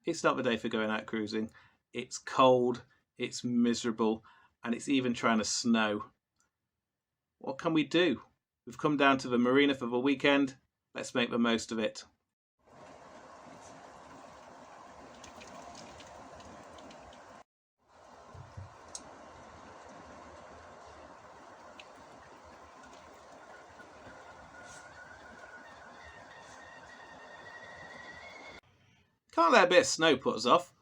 it's not the day for going out cruising. It's cold, it's miserable, and it's even trying to snow. What can we do? We've come down to the marina for the weekend. Let's make the most of it. Can't let a bit of snow put us off.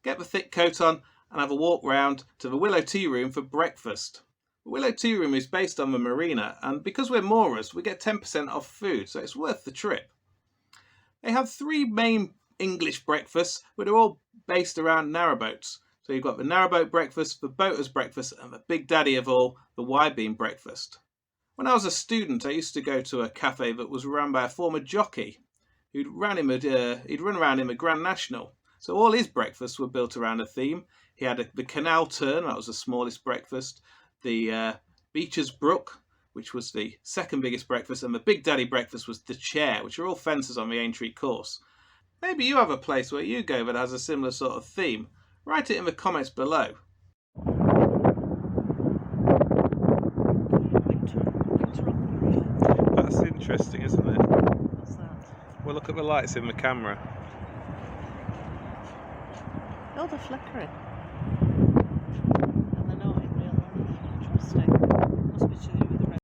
Get the thick coat on and have a walk round to the Willow Tea Room for breakfast. The Willow Tea Room is based on the marina, and because we're moorers, we get 10% off food, so it's worth the trip. They have 3 main English breakfasts, but they're all based around narrowboats. So you've got the narrowboat breakfast, the boater's breakfast, and the big daddy of all, the wide beam breakfast. When I was a student, I used to go to a cafe that was run by a former jockey he'd run around in the Grand National. So all his breakfasts were built around a theme. He had the Canal Turn, that was the smallest breakfast, the Beecher's Brook, which was the second biggest breakfast, and the Big Daddy breakfast was the Chair, which are all fences on the Aintree course. Maybe you have a place where you go that has a similar sort of theme. Write it in the comments below. That's interesting, isn't it? What's that? Well, look at the lights in the camera. Oh, they're flickering. And they're not in real life. Interesting. Must be to do with the red.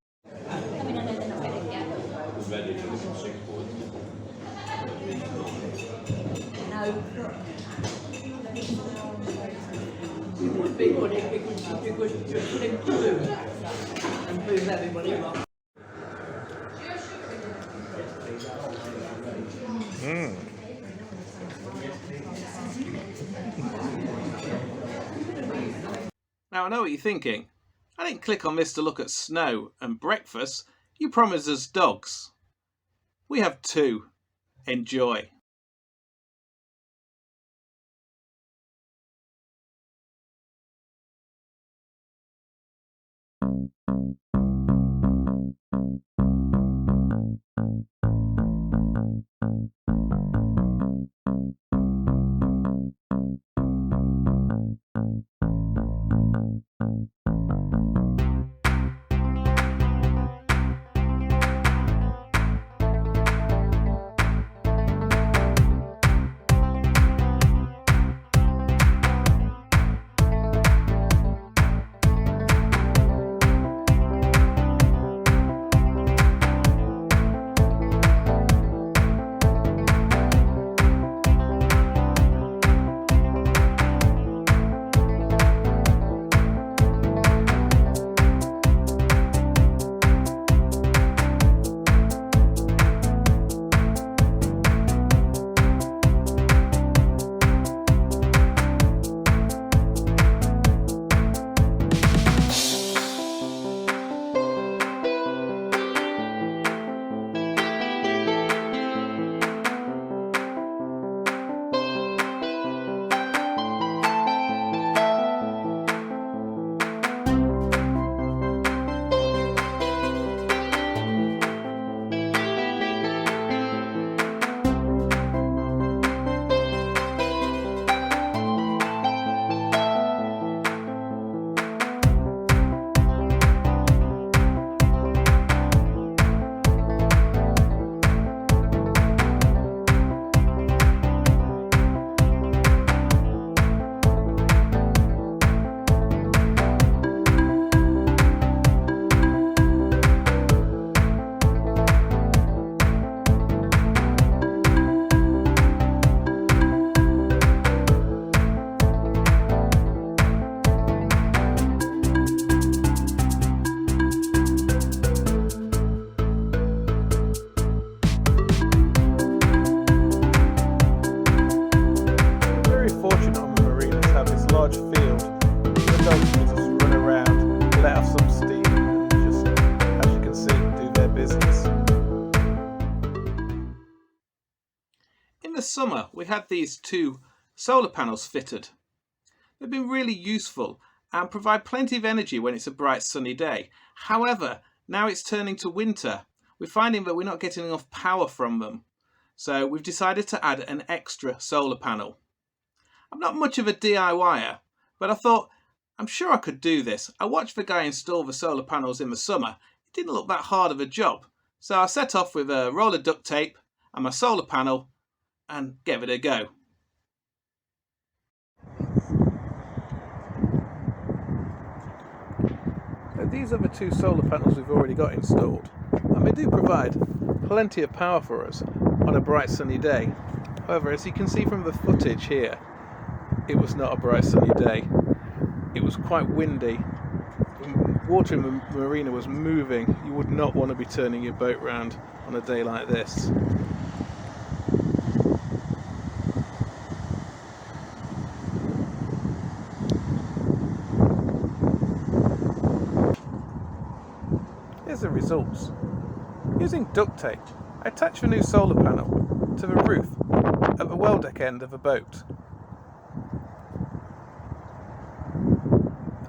It would be good if we could put him to boom and boom everybody along. Now I know what you're thinking. I didn't click on this to look at snow and breakfast. You promised us dogs. We have 2. Enjoy. the summer we had these 2 solar panels fitted. They've been really useful and provide plenty of energy when it's a bright sunny day. However, now it's turning to winter, we're finding that we're not getting enough power from them. So we've decided to add an extra solar panel. I'm not much of a DIYer, but I thought, I'm sure I could do this. I watched the guy install the solar panels in the summer. It didn't look that hard of a job. So I set off with a roll of duct tape and my solar panel and gave it a go. So these are the 2 solar panels we've already got installed, and they do provide plenty of power for us on a bright sunny day. However, as you can see from the footage here, it was not a bright sunny day. It was quite windy. The water in the marina was moving. You would not want to be turning your boat round on a day like this. Here's the results. Using duct tape, I attached the new solar panel to the roof at the well deck end of the boat.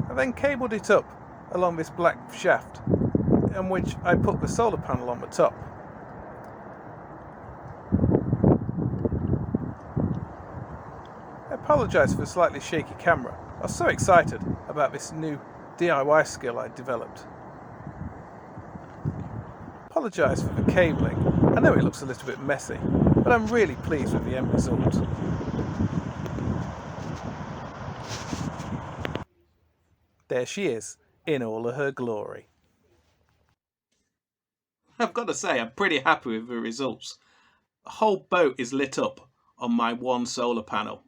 I then cabled it up along this black shaft, on which I put the solar panel on the top. I apologise for the slightly shaky camera. I was so excited about this new DIY skill I developed. Apologise for the cabling. I know it looks a little bit messy, but I'm really pleased with the end result. There she is, in all of her glory. I've got to say, I'm pretty happy with the results. The whole boat is lit up on my one solar panel.